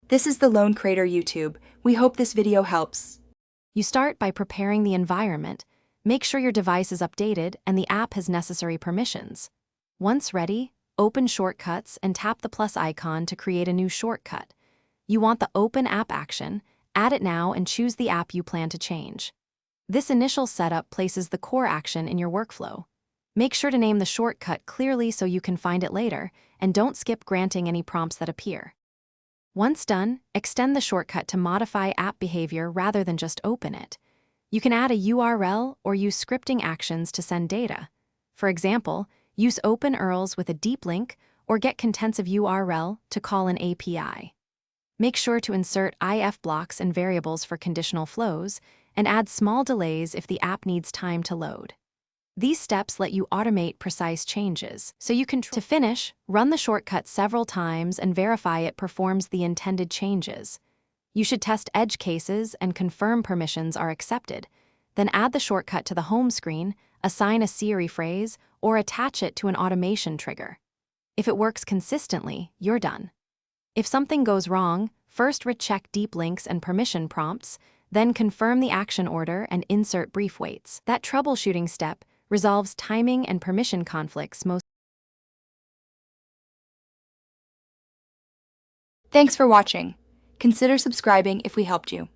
This is the Lone Crater YouTube. We hope this video helps. You start by preparing the environment. Make sure your device is updated and the app has necessary permissions. Once ready, open Shortcuts and tap the plus icon to create a new shortcut. You want the Open App action, add it now and choose the app you plan to change. This initial setup places the core action in your workflow. Make sure to name the shortcut clearly so you can find it later, and don't skip granting any prompts that appear. Once done, extend the shortcut to modify app behavior rather than just open it. You can add a URL or use scripting actions to send data. For example, use open URLs with a deep link or get contentive URL to call an API. Make sure to insert if blocks and variables for conditional flows, and add small delays if the app needs time to load. These steps let you automate precise changes, so you can to finish, run the shortcut several times and verify it performs the intended changes. You should test edge cases and confirm permissions are accepted, then add the shortcut to the home screen, assign a Siri phrase, or attach it to an automation trigger. If it works consistently, you're done. If something goes wrong, first recheck deep links and permission prompts, then confirm the action order and insert brief waits. That troubleshooting step resolves timing and permission conflicts most. Thanks for watching. Consider subscribing if we helped you.